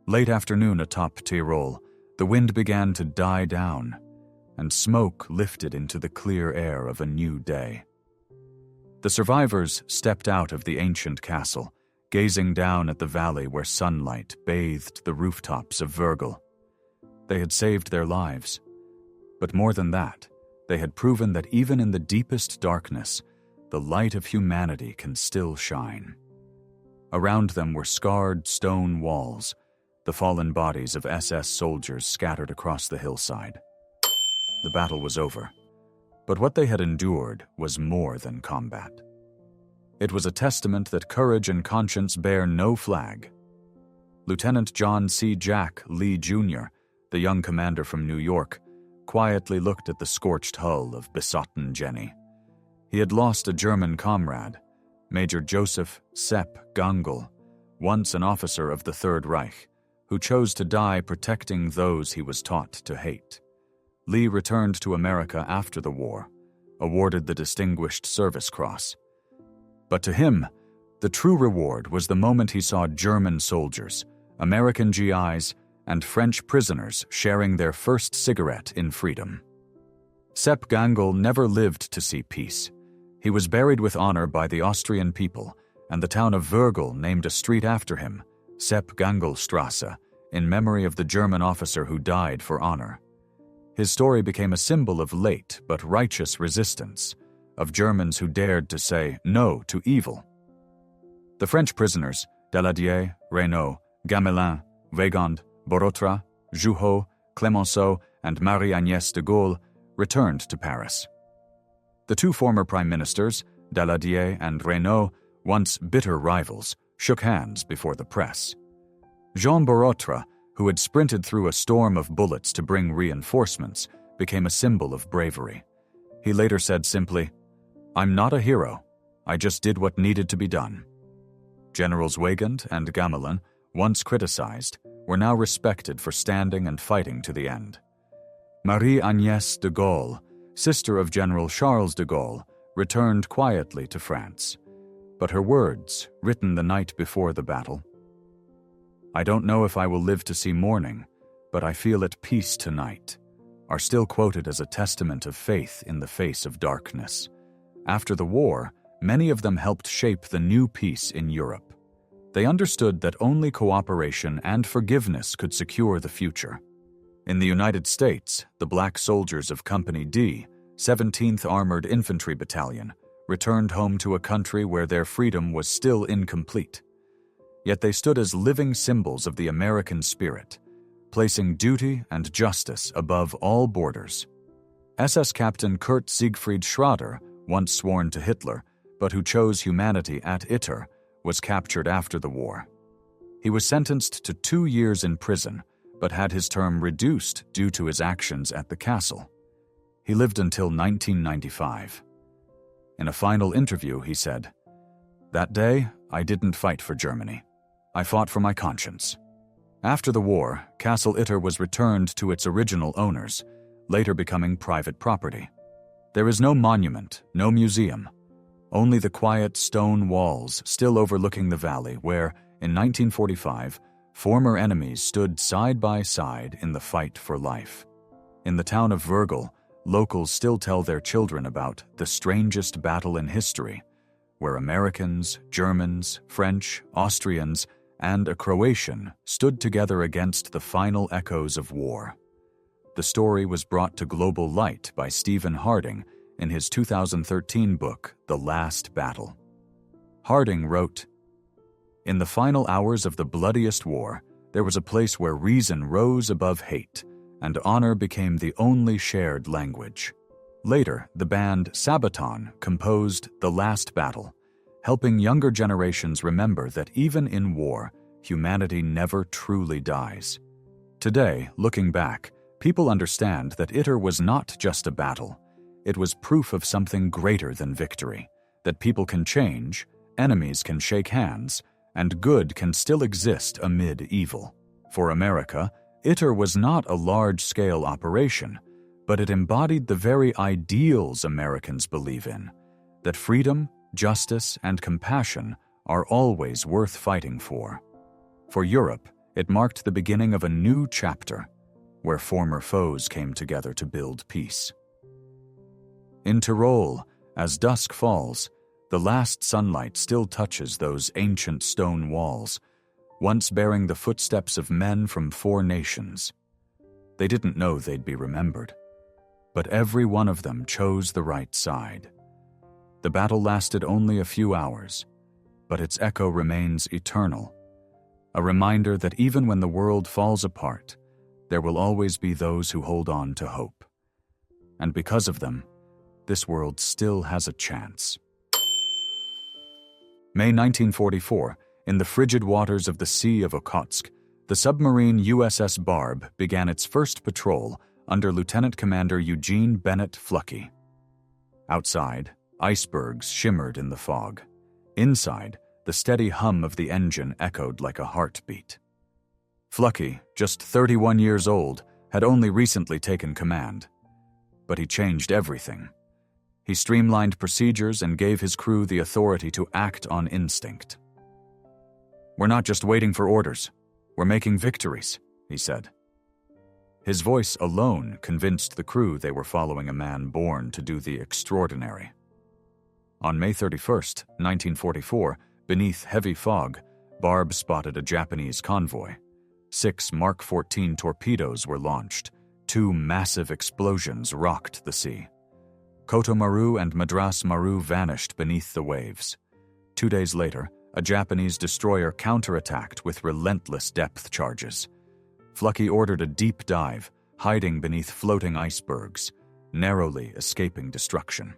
Late afternoon atop Tyrol, the wind began to die down, and smoke lifted into the clear air of a new day. The survivors stepped out of the ancient castle, gazing down at the valley where sunlight bathed the rooftops of Virgil. They had saved their lives. But more than that, they had proven that even in the deepest darkness, the light of humanity can still shine. Around them were scarred stone walls, the fallen bodies of SS soldiers scattered across the hillside. The battle was over, but what they had endured was more than combat. It was a testament that courage and conscience bear no flag. Lieutenant John C. Jack Lee Jr., the young commander from New York, quietly looked at the scorched hull of besotten Jenny. He had lost a German comrade, Major Joseph Sepp Gangl, once an officer of the Third Reich, who chose to die protecting those he was taught to hate. Lee returned to America after the war, awarded the Distinguished Service Cross. But to him, the true reward was the moment he saw German soldiers, American GIs, and French prisoners sharing their first cigarette in freedom. Sepp Gangl never lived to see peace. He was buried with honor by the Austrian people, and the town of Virgil named a street after him, Sepp Gangl Strasse, in memory of the German officer who died for honor. His story became a symbol of late but righteous resistance, of Germans who dared to say no to evil. The French prisoners, Daladier, Reynaud, Gamelin, Weygand, Borotra, Jouhot, Clemenceau, and Marie-Agnès de Gaulle returned to Paris. The two former prime ministers, Daladier and Reynaud, once bitter rivals, shook hands before the press. Jean Borotra, who had sprinted through a storm of bullets to bring reinforcements, became a symbol of bravery. He later said simply, "I'm not a hero. I just did what needed to be done." Generals Weygand and Gamelin, once criticized, were now respected for standing and fighting to the end. Marie-Agnès de Gaulle, sister of General Charles de Gaulle, returned quietly to France. But her words, written the night before the battle, "I don't know if I will live to see morning, but I feel at peace tonight," are still quoted as a testament of faith in the face of darkness. After the war, many of them helped shape the new peace in Europe. They understood that only cooperation and forgiveness could secure the future. In the United States, the black soldiers of Company D, 17th Armored Infantry Battalion, returned home to a country where their freedom was still incomplete. Yet they stood as living symbols of the American spirit, placing duty and justice above all borders. SS Captain Kurt Siegfried Schrader, once sworn to Hitler, but who chose humanity at Itter, was captured after the war. He was sentenced to 2 years in prison, but had his term reduced due to his actions at the castle. He lived until 1995. In a final interview, he said, "That day, I didn't fight for Germany. I fought for my conscience." After the war, Castle Itter was returned to its original owners, later becoming private property. There is no monument, no museum, only the quiet stone walls still overlooking the valley where, in 1945, former enemies stood side by side in the fight for life. In the town of Virgil, locals still tell their children about the strangest battle in history, where Americans, Germans, French, Austrians, and a Croatian stood together against the final echoes of war. The story was brought to global light by Stephen Harding in his 2013 book, The Last Battle. Harding wrote, "In the final hours of the bloodiest war, there was a place where reason rose above hate, and honor became the only shared language." Later, the band Sabaton composed The Last Battle, helping younger generations remember that even in war, humanity never truly dies. Today, looking back, people understand that Itter was not just a battle. It was proof of something greater than victory, that people can change, enemies can shake hands, and good can still exist amid evil. For America, Itter was not a large-scale operation, but it embodied the very ideals Americans believe in, that freedom, justice, and compassion are always worth fighting for. For Europe, It marked the beginning of a new chapter where former foes came together to build peace. In Tyrol, as dusk falls, the last sunlight still touches those ancient stone walls, once bearing the footsteps of men from 4 nations. They didn't know they'd be remembered, but every one of them chose the right side. The battle lasted only a few hours, but its echo remains eternal, a reminder that even when the world falls apart, there will always be those who hold on to hope. And because of them, this world still has a chance. May 1944, in the frigid waters of the Sea of Okhotsk, the submarine USS Barb began its first patrol under Lieutenant Commander Eugene Bennett Fluckey. Outside, icebergs shimmered in the fog. Inside, the steady hum of the engine echoed like a heartbeat. Fluckey, just 31 years old, had only recently taken command. But he changed everything. He streamlined procedures and gave his crew the authority to act on instinct. "We're not just waiting for orders. We're making victories," he said. His voice alone convinced the crew they were following a man born to do the extraordinary. On May 31st, 1944, beneath heavy fog, Barb spotted a Japanese convoy. 6 Mark 14 torpedoes were launched. 2 massive explosions rocked the sea. Koto Maru and Madras Maru vanished beneath the waves. 2 days later, a Japanese destroyer counterattacked with relentless depth charges. Fluckey ordered a deep dive, hiding beneath floating icebergs, narrowly escaping destruction.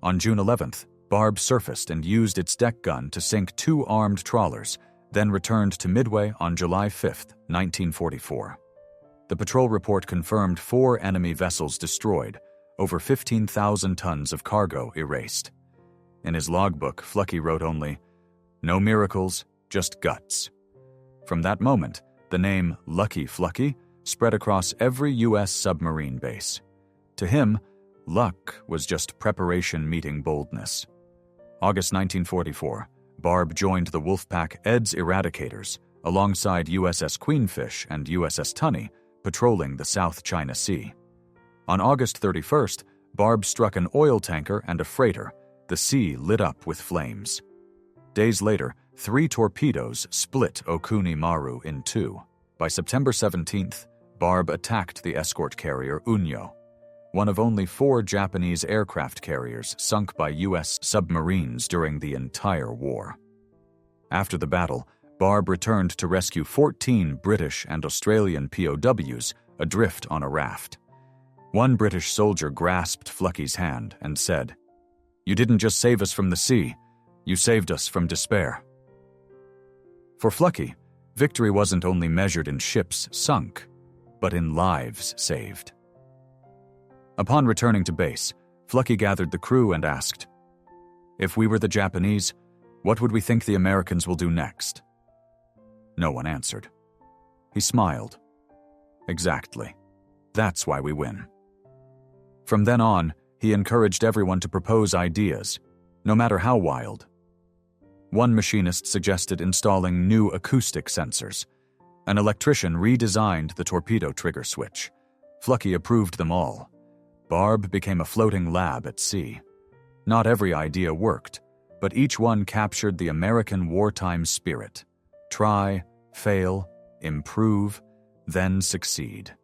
On June 11th, Barb surfaced and used its deck gun to sink 2 armed trawlers, then returned to Midway on July 5th, 1944. The patrol report confirmed 4 enemy vessels destroyed, over 15,000 tons of cargo erased. In his logbook, Fluckey wrote only, "No miracles, just guts." From that moment, the name Lucky Fluckey spread across every U.S. submarine base. To him, luck was just preparation meeting boldness. August 1944, Barb joined the Wolfpack Ed's Eradicators alongside USS Queenfish and USS Tunney, patrolling the South China Sea. On August 31st, Barb struck an oil tanker and a freighter. The sea lit up with flames. Days later, 3 torpedoes split Okuni Maru in 2. By September 17th, Barb attacked the escort carrier Unyo, one of only 4 Japanese aircraft carriers sunk by U.S. submarines during the entire war. After the battle, Barb returned to rescue 14 British and Australian POWs adrift on a raft. One British soldier grasped Fluckey's hand and said, "You didn't just save us from the sea, you saved us from despair." For Fluckey, victory wasn't only measured in ships sunk, but in lives saved. Upon returning to base, Fluckey gathered the crew and asked, "If we were the Japanese, what would we think the Americans will do next?" No one answered. He smiled. "Exactly. That's why we win." From then on, he encouraged everyone to propose ideas, no matter how wild. One machinist suggested installing new acoustic sensors. An electrician redesigned the torpedo trigger switch. Fluckey approved them all. Barb became a floating lab at sea. Not every idea worked, but each one captured the American wartime spirit. Try, fail, improve, then succeed.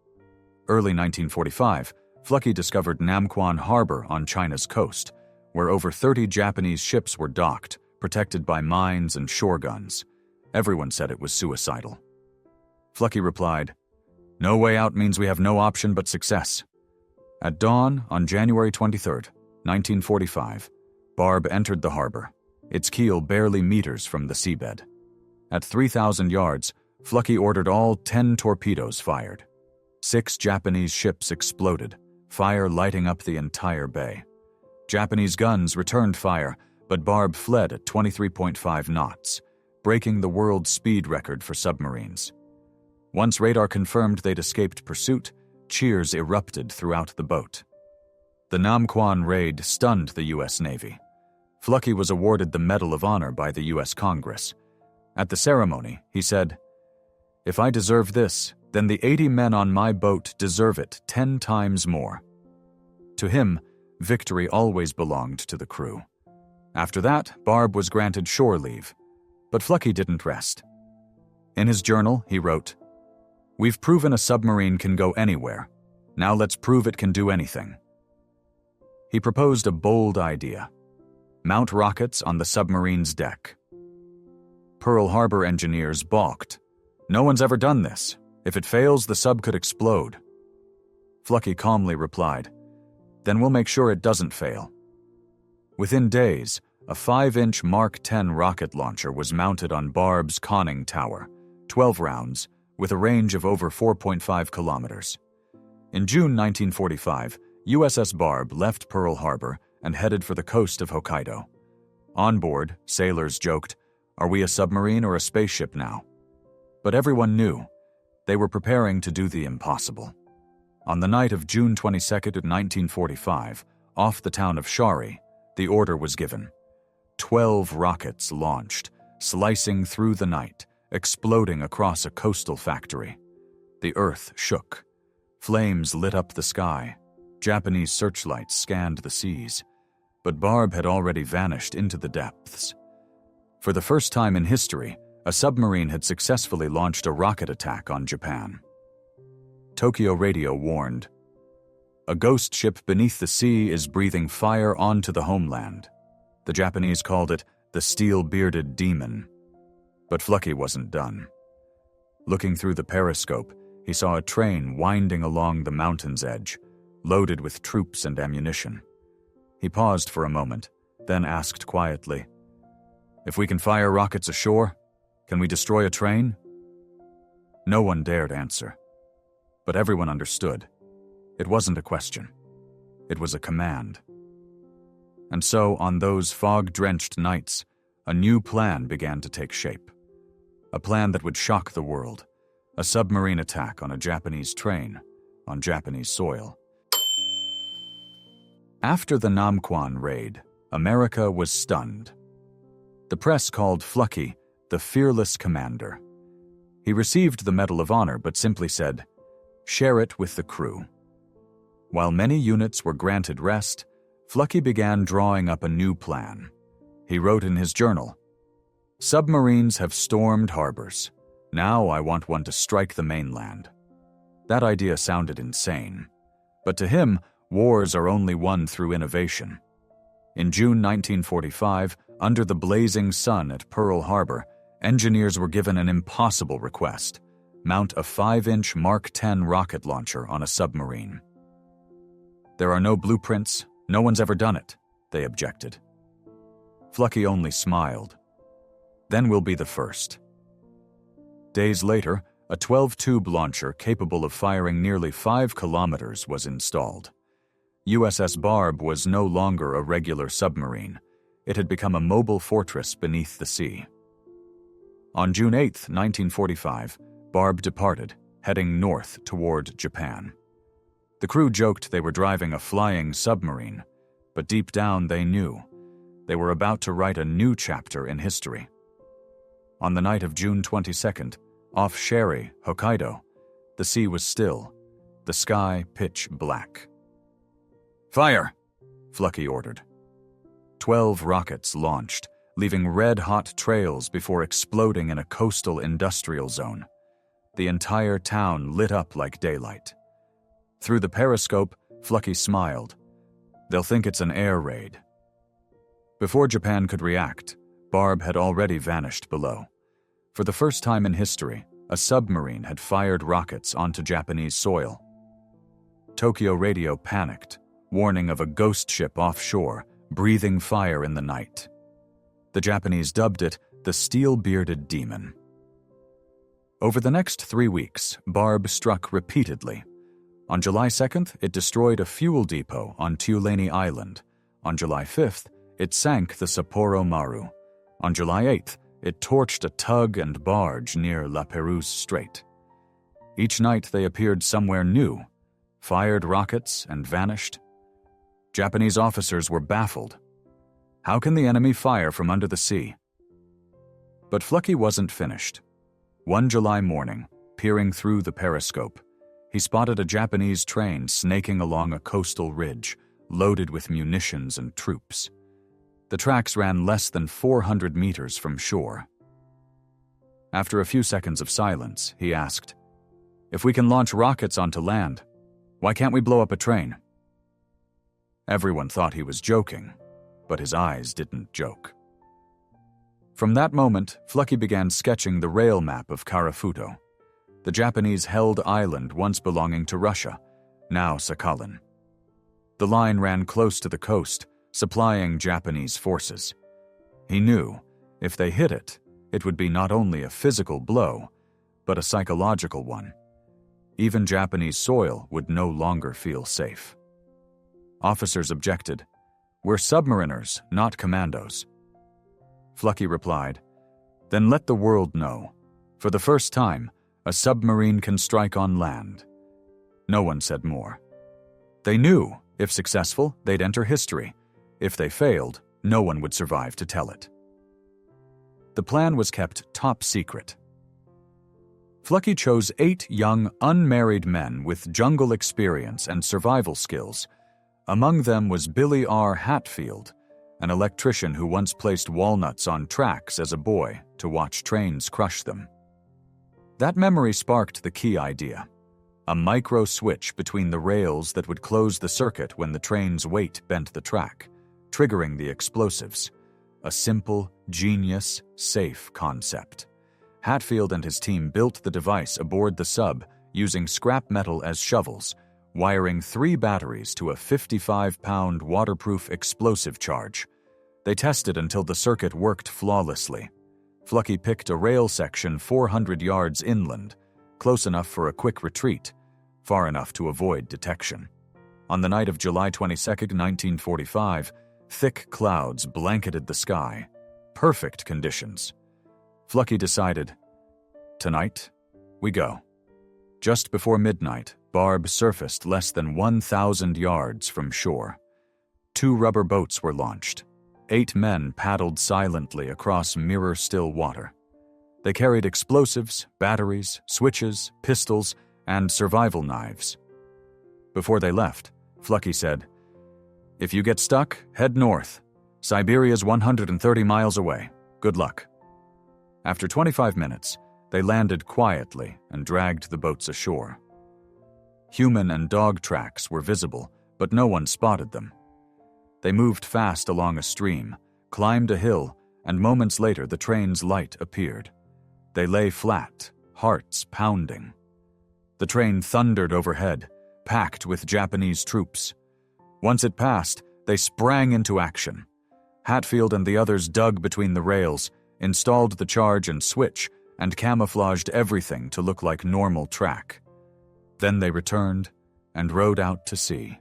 Early 1945, Fluckey discovered Namquan Harbor on China's coast, where over 30 Japanese ships were docked, protected by mines and shore guns. Everyone said it was suicidal. Fluckey replied, "No way out means we have no option but success." At dawn on January 23, 1945, Barb entered the harbor, its keel barely meters from the seabed. At 3,000 yards, Fluckey ordered all 10 torpedoes fired. 6 Japanese ships exploded, fire lighting up the entire bay. Japanese guns returned fire, but Barb fled at 23.5 knots, breaking the world speed record for submarines. Once radar confirmed they'd escaped pursuit, cheers erupted throughout the boat. The Namquan raid stunned the U.S. Navy. Fluckey was awarded the Medal of Honor by the U.S. Congress. At the ceremony, he said, If I deserve this, then the 80 men on my boat deserve it 10 times more. To him, victory always belonged to the crew. After that, Barb was granted shore leave, but Flucky didn't rest. In his journal, he wrote, "We've proven a submarine can go anywhere. Now let's prove it can do anything." He proposed a bold idea: mount rockets on the submarine's deck. Pearl Harbor engineers balked. "No one's ever done this. If it fails, the sub could explode." Flucky calmly replied, "Then we'll make sure it doesn't fail." Within days, a 5-inch Mark 10 rocket launcher was mounted on Barb's conning tower, 12 rounds, with a range of over 4.5 kilometers. In June 1945, USS Barb left Pearl Harbor and headed for the coast of Hokkaido. On board, sailors joked, "Are we a submarine or a spaceship now?" But everyone knew. They were preparing to do the impossible. On the night of June 22, 1945, off the town of Shari, the order was given. 12 rockets launched, slicing through the night, exploding across a coastal factory. The earth shook. Flames lit up the sky. Japanese searchlights scanned the seas. But Barb had already vanished into the depths. For the first time in history, a submarine had successfully launched a rocket attack on Japan. Tokyo radio warned, "A ghost ship beneath the sea is breathing fire onto the homeland." The Japanese called it the steel-bearded demon. But Flucky wasn't done. Looking through the periscope, he saw a train winding along the mountain's edge, loaded with troops and ammunition. He paused for a moment, then asked quietly, "If we can fire rockets ashore, can we destroy a train?" No one dared answer. But everyone understood. It wasn't a question. It was a command. And so, on those fog-drenched nights, a new plan began to take shape. A plan that would shock the world. A submarine attack on a Japanese train, on Japanese soil. After the Namquan raid, America was stunned. The press called Flucky the fearless commander. He received the Medal of Honor but simply said, "Share it with the crew." While many units were granted rest, Flucky began drawing up a new plan. He wrote in his journal, "Submarines have stormed harbors. Now I want one to strike the mainland." That idea sounded insane. But to him, wars are only won through innovation. In June 1945, under the blazing sun at Pearl Harbor, engineers were given an impossible request: mount a 5-inch Mark 10 rocket launcher on a submarine. "There are no blueprints. No one's ever done it," they objected. Flucky only smiled. "Then we'll be the first." Days later, a 12-tube launcher capable of firing nearly 5 kilometers was installed. USS Barb was no longer a regular submarine. It had become a mobile fortress beneath the sea. On June 8, 1945, Barb departed, heading north toward Japan. The crew joked they were driving a flying submarine, but deep down they knew. They were about to write a new chapter in history. On the night of June 22nd, off Shari, Hokkaido, the sea was still, the sky pitch black. "Fire!" Flucky ordered. 12 rockets launched, leaving red-hot trails before exploding in a coastal industrial zone. The entire town lit up like daylight. Through the periscope, Flucky smiled. "They'll think it's an air raid." Before Japan could react, Barb had already vanished below. For the first time in history, a submarine had fired rockets onto Japanese soil. Tokyo radio panicked, warning of a ghost ship offshore, breathing fire in the night. The Japanese dubbed it the steel-bearded demon. Over the next 3 weeks, Barb struck repeatedly. On July 2nd, it destroyed a fuel depot on Tulane Island. On July 5th, it sank the Sapporo Maru. On July 8th, it torched a tug and barge near La Perouse Strait. Each night they appeared somewhere new, fired rockets and vanished. Japanese officers were baffled. How can the enemy fire from under the sea? But Flucky wasn't finished. One July morning, peering through the periscope, he spotted a Japanese train snaking along a coastal ridge, loaded with munitions and troops. The tracks ran less than 400 meters from shore. After a few seconds of silence, he asked, "If we can launch rockets onto land, why can't we blow up a train?" Everyone thought he was joking, but his eyes didn't joke. From that moment, Flucky began sketching the rail map of Karafuto, the Japanese-held island once belonging to Russia, now Sakhalin. The line ran close to the coast, supplying Japanese forces. He knew, if they hit it, it would be not only a physical blow, but a psychological one. Even Japanese soil would no longer feel safe. Officers objected. "We're submariners, not commandos." Flucky replied, "Then let the world know. For the first time, a submarine can strike on land." No one said more. They knew, if successful, they'd enter history. If they failed, no one would survive to tell it. The plan was kept top secret. Flucky chose 8 young, unmarried men with jungle experience and survival skills. Among them was Billy R. Hatfield, an electrician who once placed walnuts on tracks as a boy to watch trains crush them. That memory sparked the key idea, a micro switch between the rails that would close the circuit when the train's weight bent the track, triggering the explosives. A simple, genius, safe concept. Hatfield and his team built the device aboard the sub using scrap metal as shovels, wiring 3 batteries to a 55-pound waterproof explosive charge. They tested until the circuit worked flawlessly. Flucky picked a rail section 400 yards inland, close enough for a quick retreat, far enough to avoid detection. On the night of July 22, 1945, thick clouds blanketed the sky. Perfect conditions. Flucky decided, "Tonight, we go." Just before midnight, Barb surfaced less than 1,000 yards from shore. 2 rubber boats were launched. 8 men paddled silently across mirror-still water. They carried explosives, batteries, switches, pistols, and survival knives. Before they left, Flucky said, "If you get stuck, head north. Siberia's 130 miles away. Good luck." After 25 minutes, they landed quietly and dragged the boats ashore. Human and dog tracks were visible, but no one spotted them. They moved fast along a stream, climbed a hill, and moments later the train's light appeared. They lay flat, hearts pounding. The train thundered overhead, packed with Japanese troops. Once it passed, they sprang into action. Hatfield and the others dug between the rails, installed the charge and switch, and camouflaged everything to look like normal track. Then they returned and rowed out to sea.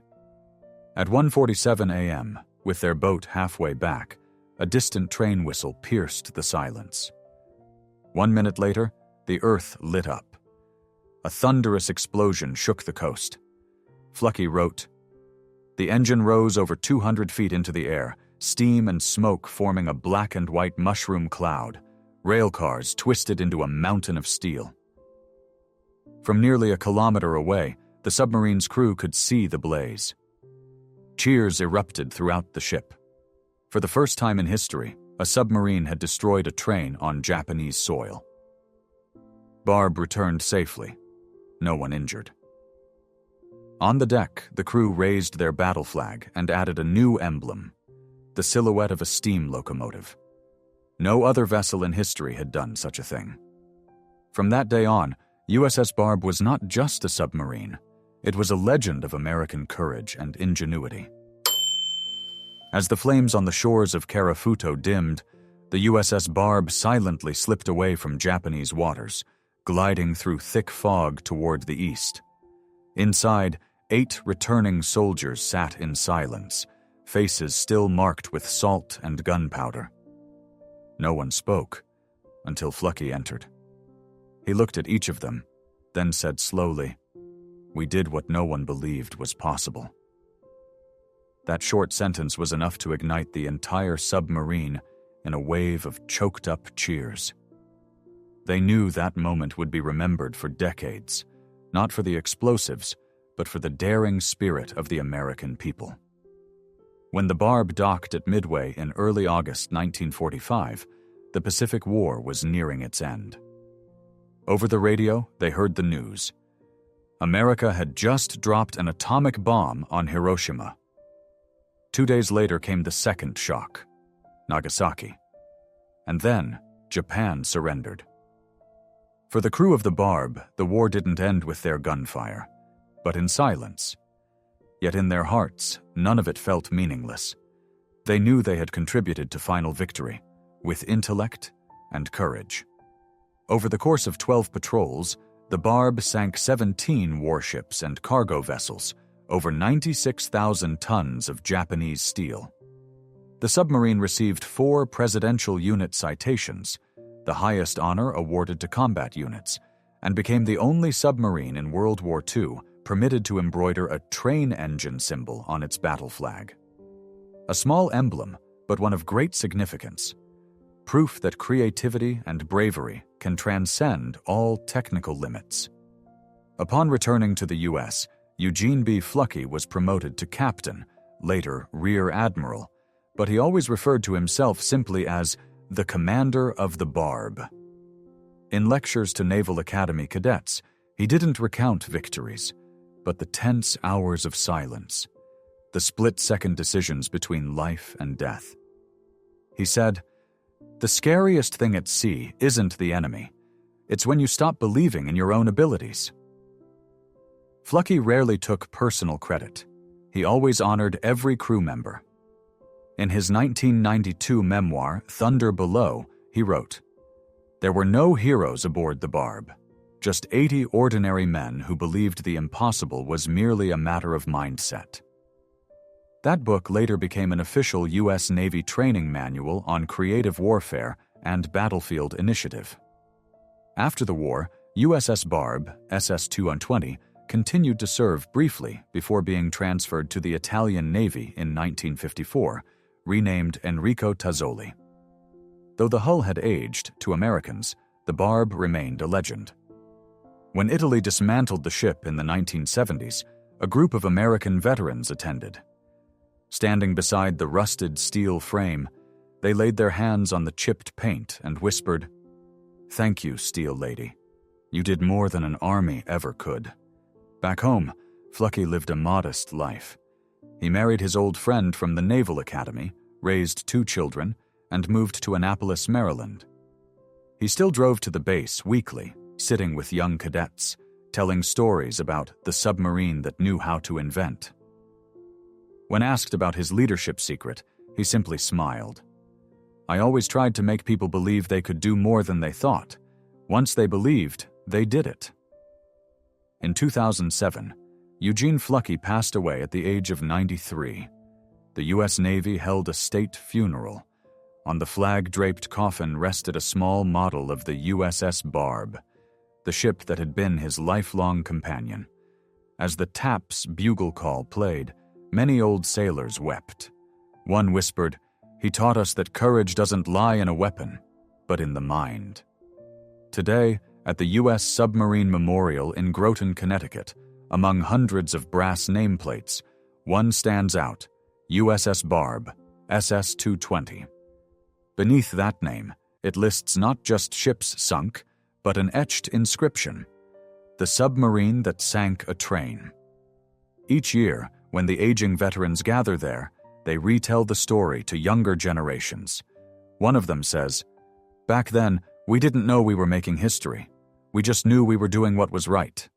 At 1:47 a.m., with their boat halfway back, a distant train whistle pierced the silence. 1 minute later, the earth lit up. A thunderous explosion shook the coast. Flucky wrote, "The engine rose over 200 feet into the air, steam and smoke forming a black and white mushroom cloud. Railcars twisted into a mountain of steel." From nearly a kilometer away, the submarine's crew could see the blaze. Cheers erupted throughout the ship. For the first time in history, a submarine had destroyed a train on Japanese soil. Barb returned safely. No one injured. On the deck, the crew raised their battle flag and added a new emblem, the silhouette of a steam locomotive. No other vessel in history had done such a thing. From that day on, USS Barb was not just a submarine. It was a legend of American courage and ingenuity. As the flames on the shores of Karafuto dimmed, the USS Barb silently slipped away from Japanese waters, gliding through thick fog toward the east. Inside, 8 returning soldiers sat in silence, faces still marked with salt and gunpowder. No one spoke until Flucky entered. He looked at each of them, then said slowly, "We did what no one believed was possible." That short sentence was enough to ignite the entire submarine in a wave of choked-up cheers. They knew that moment would be remembered for decades, not for the explosives, but for the daring spirit of the American people. When the Barb docked at Midway in early August 1945, the Pacific War was nearing its end. Over the radio, they heard the news. America had just dropped an atomic bomb on Hiroshima. 2 days later came the second shock, Nagasaki. And then, Japan surrendered. For the crew of the Barb, the war didn't end with their gunfire, but in silence. Yet in their hearts, none of it felt meaningless. They knew they had contributed to final victory, with intellect and courage. Over the course of 12 patrols, the Barb sank 17 warships and cargo vessels, over 96,000 tons of Japanese steel. The submarine received 4 Presidential Unit citations, the highest honor awarded to combat units, and became the only submarine in World War II permitted to embroider a train engine symbol on its battle flag. A small emblem, but one of great significance. Proof that creativity and bravery can transcend all technical limits. Upon returning to the U.S., Eugene B. Fluckey was promoted to captain, later rear admiral, but he always referred to himself simply as the commander of the Barb. In lectures to Naval Academy cadets, he didn't recount victories, but the tense hours of silence, the split-second decisions between life and death. He said, "The scariest thing at sea isn't the enemy. It's when you stop believing in your own abilities." Fluckey rarely took personal credit. He always honored every crew member. In his 1992 memoir, Thunder Below, he wrote, "There were no heroes aboard the Barb, just 80 ordinary men who believed the impossible was merely a matter of mindset." That book later became an official U.S. Navy training manual on creative warfare and battlefield initiative. After the war, USS Barb, SS-220, continued to serve briefly before being transferred to the Italian Navy in 1954, renamed Enrico Tazzoli. Though the hull had aged, to Americans, the Barb remained a legend. When Italy dismantled the ship in the 1970s, a group of American veterans attended. Standing beside the rusted steel frame, they laid their hands on the chipped paint and whispered, "Thank you, Steel Lady. You did more than an army ever could." Back home, Fluckey lived a modest life. He married his old friend from the Naval Academy, raised 2 children, and moved to Annapolis, Maryland. He still drove to the base weekly, sitting with young cadets, telling stories about the submarine that knew how to invent. When asked about his leadership secret, he simply smiled. "I always tried to make people believe they could do more than they thought. Once they believed, they did it." In 2007, Eugene Fluckey passed away at the age of 93. The U.S. Navy held a state funeral. On the flag-draped coffin rested a small model of the USS Barb, the ship that had been his lifelong companion. As the TAP's bugle call played, many old sailors wept. One whispered, "He taught us that courage doesn't lie in a weapon, but in the mind." Today, at the U.S. Submarine Memorial in Groton, Connecticut, among hundreds of brass nameplates, one stands out, USS Barb, SS-220. Beneath that name, it lists not just ships sunk, but an etched inscription, "The submarine that sank a train." Each year, when the aging veterans gather there, they retell the story to younger generations. One of them says, "Back then, we didn't know we were making history. We just knew we were doing what was right."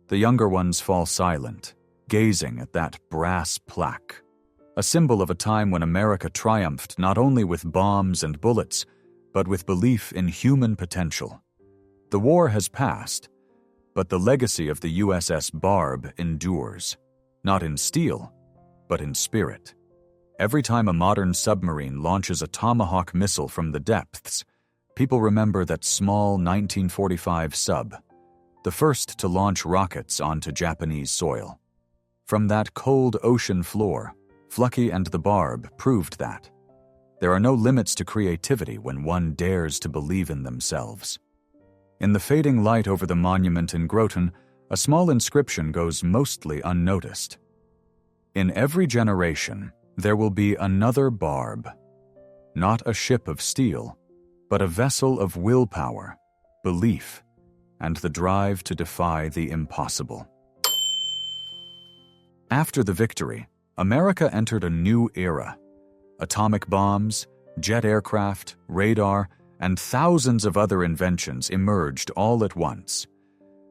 The younger ones fall silent, gazing at that brass plaque, a symbol of a time when America triumphed not only with bombs and bullets, but with belief in human potential. The war has passed, but the legacy of the USS Barb endures, not in steel, but in spirit. Every time a modern submarine launches a Tomahawk missile from the depths, people remember that small 1945 sub, the first to launch rockets onto Japanese soil. From that cold ocean floor, Fluckey and the Barb proved that. There are no limits to creativity when one dares to believe in themselves. In the fading light over the monument in Groton, a small inscription goes mostly unnoticed. In every generation, there will be another Barb. Not a ship of steel, but a vessel of willpower, belief, and the drive to defy the impossible. After the victory, America entered a new era. Atomic bombs, jet aircraft, radar, and thousands of other inventions emerged all at once.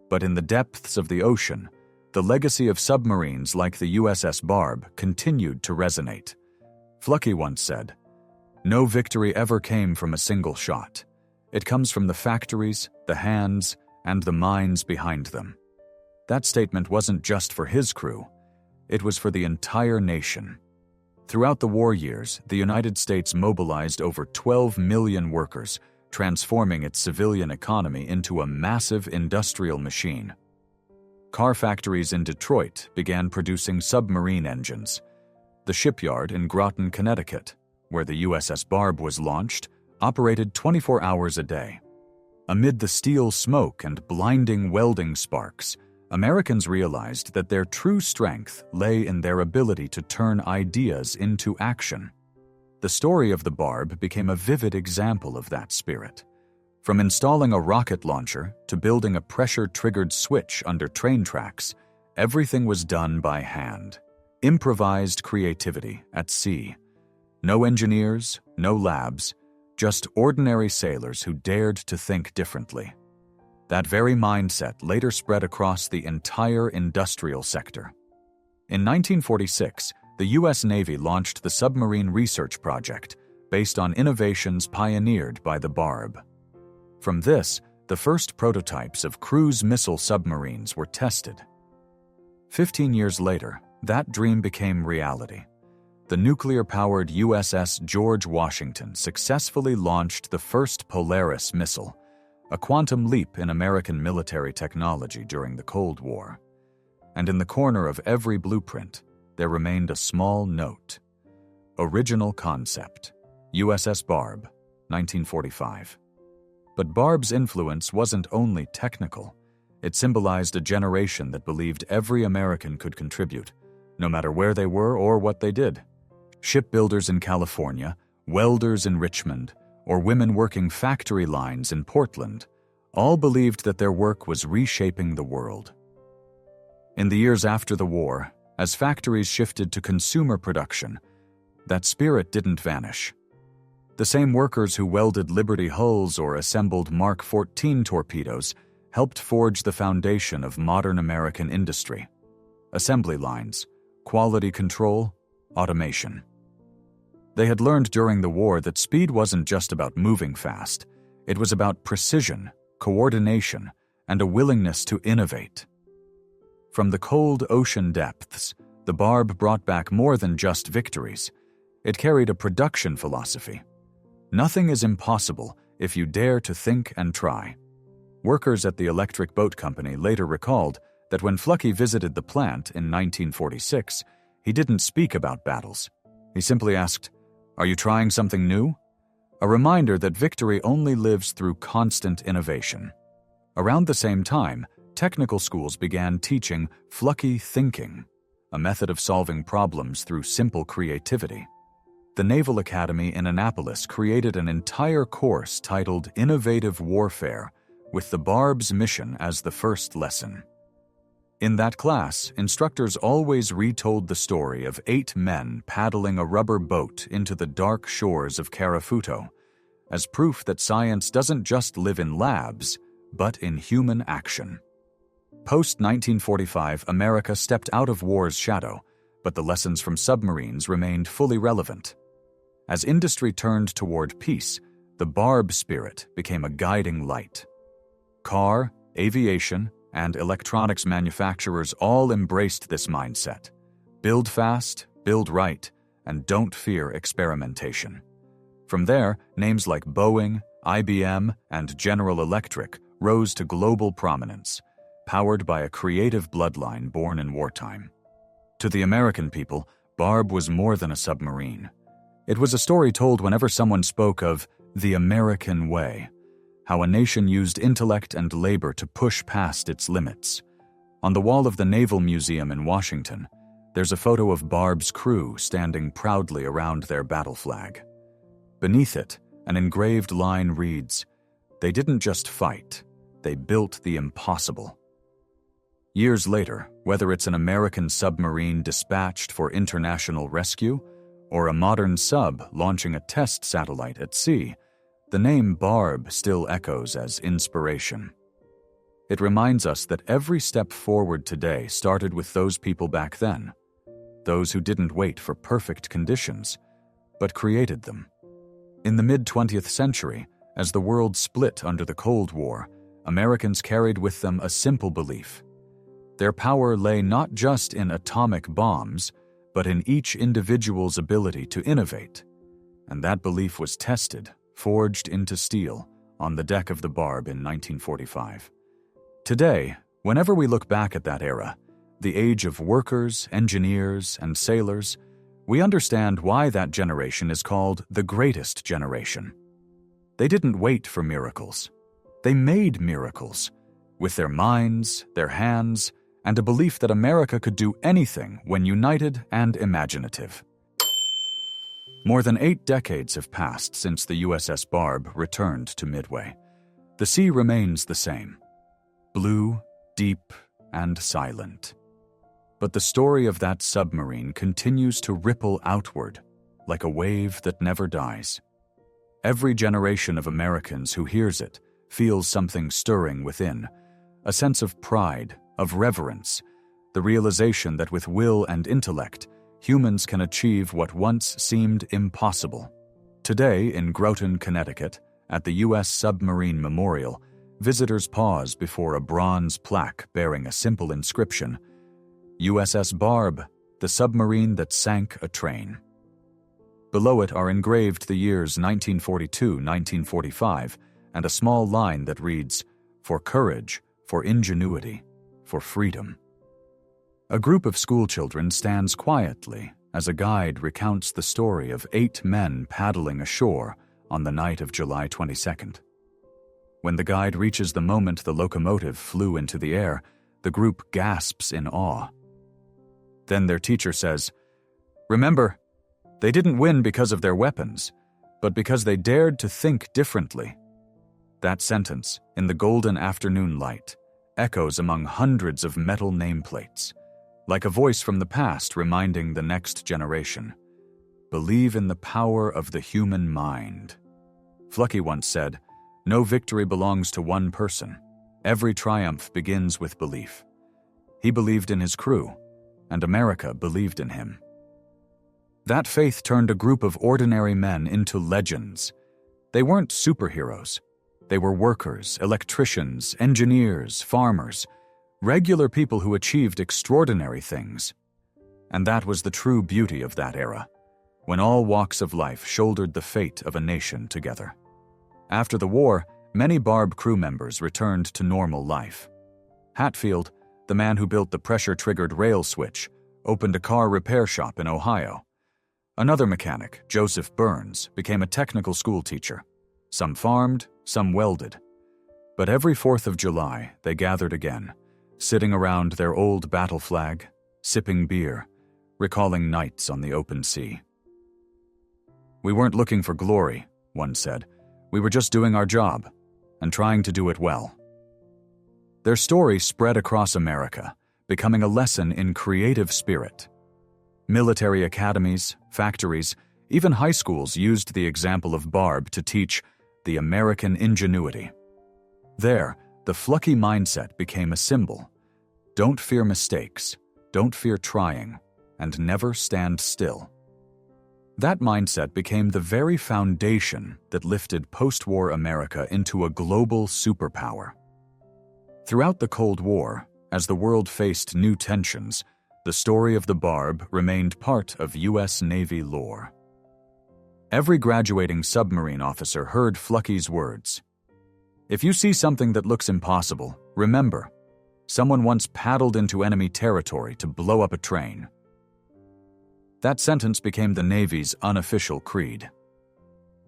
But in the depths of the ocean, the legacy of submarines like the USS Barb continued to resonate. Fluckey once said, "No victory ever came from a single shot. It comes from the factories, the hands, and the minds behind them." That statement wasn't just for his crew. It was for the entire nation. Throughout the war years, the United States mobilized over 12 million workers, transforming its civilian economy into a massive industrial machine. Car factories in Detroit began producing submarine engines. The shipyard in Groton, Connecticut, where the USS Barb was launched, operated 24 hours a day. Amid the steel smoke and blinding welding sparks, Americans realized that their true strength lay in their ability to turn ideas into action. The story of the Barb became a vivid example of that spirit. From installing a rocket launcher to building a pressure-triggered switch under train tracks, everything was done by hand. Improvised creativity at sea. No engineers, no labs, just ordinary sailors who dared to think differently. That very mindset later spread across the entire industrial sector. In 1946, the U.S. Navy launched the Submarine Research Project, based on innovations pioneered by the Barb. From this, the first prototypes of cruise missile submarines were tested. 15 years later, that dream became reality. The nuclear-powered USS George Washington successfully launched the first Polaris missile, a quantum leap in American military technology during the Cold War. And in the corner of every blueprint, there remained a small note. Original concept, USS Barb, 1945. But Barb's influence wasn't only technical. It symbolized a generation that believed every American could contribute, no matter where they were or what they did. Shipbuilders in California, welders in Richmond, or women working factory lines in Portland, all believed that their work was reshaping the world. In the years after the war, as factories shifted to consumer production, that spirit didn't vanish. The same workers who welded Liberty hulls or assembled Mark 14 torpedoes helped forge the foundation of modern American industry. Assembly lines, quality control, automation. They had learned during the war that speed wasn't just about moving fast. It was about precision, coordination, and a willingness to innovate. From the cold ocean depths, the Barb brought back more than just victories. It carried a production philosophy. Nothing is impossible if you dare to think and try. Workers at the Electric Boat Company later recalled that when Fluckey visited the plant in 1946, he didn't speak about battles. He simply asked, "Are you trying something new?" A reminder that victory only lives through constant innovation. Around the same time, technical schools began teaching Fluckey thinking, a method of solving problems through simple creativity. The Naval Academy in Annapolis created an entire course titled Innovative Warfare, with the Barb's mission as the first lesson. In that class, instructors always retold the story of 8 men paddling a rubber boat into the dark shores of Carafuto, as proof that science doesn't just live in labs, but in human action. Post-1945, America stepped out of war's shadow, but the lessons from submarines remained fully relevant. As industry turned toward peace, the Barb spirit became a guiding light. Car, aviation, and electronics manufacturers all embraced this mindset. Build fast, build right, and don't fear experimentation. From there, names like Boeing, IBM, and General Electric rose to global prominence, powered by a creative bloodline born in wartime. To the American people, Barb was more than a submarine. It was a story told whenever someone spoke of the American way. how a nation used intellect and labor to push past its limits. On the wall of the Naval Museum in Washington, there's a photo of Barb's crew standing proudly around their battle flag. Beneath it, an engraved line reads, "They didn't just fight, they built the impossible." Years later, whether it's an American submarine dispatched for international rescue or a modern sub launching a test satellite at sea, the name Barb still echoes as inspiration. It reminds us that every step forward today started with those people back then, those who didn't wait for perfect conditions, but created them. In the mid-20th century, as the world split under the Cold War, Americans carried with them a simple belief. Their power lay not just in atomic bombs, but in each individual's ability to innovate. And that belief was tested, forged into steel, on the deck of the Barb in 1945. Today, whenever we look back at that era, the age of workers, engineers, and sailors, we understand why that generation is called the greatest generation. They didn't wait for miracles. They made miracles, with their minds, their hands, and a belief that America could do anything when united and imaginative. More than 8 decades have passed since the USS Barb returned to Midway. The sea remains the same, blue, deep, and silent. But the story of that submarine continues to ripple outward, like a wave that never dies. Every generation of Americans who hears it feels something stirring within, a sense of pride, of reverence, the realization that with will and intellect, humans can achieve what once seemed impossible. Today, in Groton, Connecticut, at the U.S. Submarine Memorial, visitors pause before a bronze plaque bearing a simple inscription, USS Barb, the submarine that sank a train. Below it are engraved the years 1942-1945 and a small line that reads, "For courage, for ingenuity, for freedom." A group of schoolchildren stands quietly as a guide recounts the story of 8 men paddling ashore on the night of July 22nd. When the guide reaches the moment the locomotive flew into the air, the group gasps in awe. Then their teacher says, "Remember, they didn't win because of their weapons, but because they dared to think differently." That sentence, in the golden afternoon light, echoes among hundreds of metal nameplates, like a voice from the past reminding the next generation, "Believe in the power of the human mind." Flucky once said, "No victory belongs to one person. Every triumph begins with belief." He believed in his crew, and America believed in him. That faith turned a group of ordinary men into legends. They weren't superheroes. They were workers, electricians, engineers, farmers, regular people who achieved extraordinary things. And that was the true beauty of that era, when all walks of life shouldered the fate of a nation together. After the war, many Barb crew members returned to normal life. Hatfield, the man who built the pressure-triggered rail switch, opened a car repair shop in Ohio. Another mechanic, Joseph Burns, became a technical school teacher. Some farmed, some welded. But every 4th of July, they gathered again, sitting around their old battle flag, sipping beer, recalling nights on the open sea. "We weren't looking for glory," one said. "We were just doing our job, and trying to do it well." Their story spread across America, becoming a lesson in creative spirit. Military academies, factories, even high schools used the example of Barb to teach the American ingenuity. There, the Flucky mindset became a symbol. Don't fear mistakes, don't fear trying, and never stand still. That mindset became the very foundation that lifted post-war America into a global superpower. Throughout the Cold War, as the world faced new tensions, the story of the Barb remained part of U.S. Navy lore. Every graduating submarine officer heard Flucky's words. "If you see something that looks impossible, remember, someone once paddled into enemy territory to blow up a train." That sentence became the Navy's unofficial creed.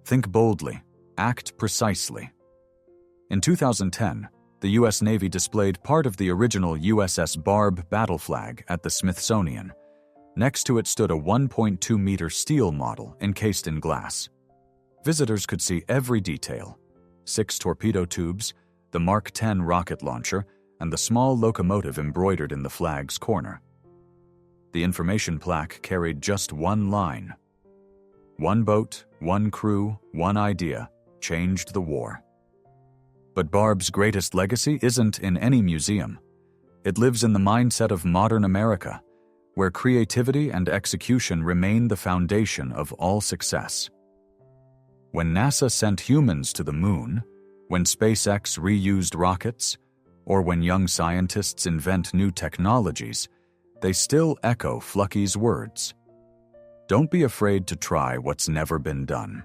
Think boldly, act precisely. In 2010, the U.S. Navy displayed part of the original USS Barb battle flag at the Smithsonian. Next to it stood a 1.2-meter steel model encased in glass. Visitors could see every detail: 6 torpedo tubes, the Mark 10 rocket launcher, and the small locomotive embroidered in the flag's corner. The information plaque carried just one line: "One boat, one crew, one idea, changed the war." But Barb's greatest legacy isn't in any museum. It lives in the mindset of modern America, where creativity and execution remain the foundation of all success. When NASA sent humans to the moon, when SpaceX reused rockets, or when young scientists invent new technologies, they still echo Flucky's words. Don't be afraid to try what's never been done.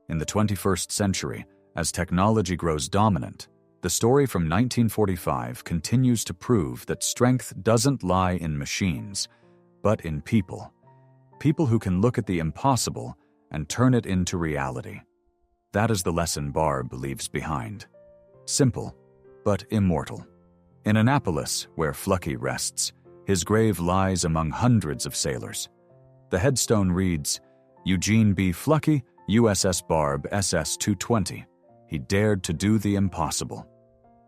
In the 21st century, as technology grows dominant, the story from 1945 continues to prove that strength doesn't lie in machines, but in people. People who can look at the impossible and turn it into reality. That is the lesson Barb leaves behind. Simple, but immortal. In Annapolis, where Flucky rests, his grave lies among hundreds of sailors. The headstone reads, "Eugene B. Flucky, USS Barb, SS-220. He dared to do the impossible."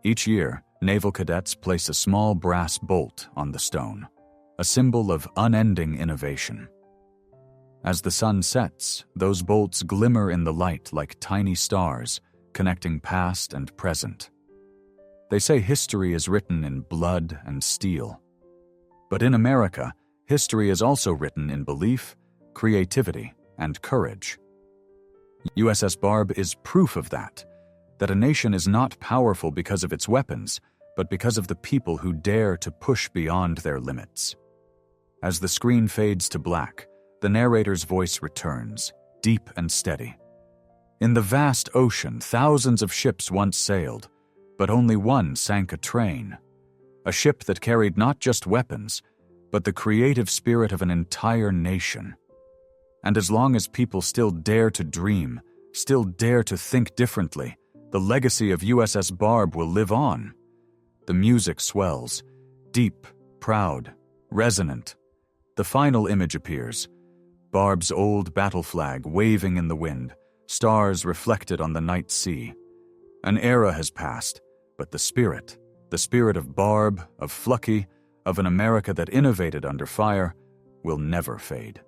Each year, naval cadets place a small brass bolt on the stone, a symbol of unending innovation. As the sun sets, those bolts glimmer in the light like tiny stars, connecting past and present. They say history is written in blood and steel. But in America, history is also written in belief, creativity, and courage. USS Barb is proof of that a nation is not powerful because of its weapons, but because of the people who dare to push beyond their limits. As the screen fades to black, the narrator's voice returns, deep and steady. In the vast ocean, thousands of ships once sailed, but only one sank a train. A ship that carried not just weapons, but the creative spirit of an entire nation. And as long as people still dare to dream, still dare to think differently, the legacy of USS Barb will live on. The music swells, deep, proud, resonant. The final image appears: Barb's old battle flag waving in the wind, stars reflected on the night sea. An era has passed, but the spirit of Barb, of Flucky, of an America that innovated under fire, will never fade.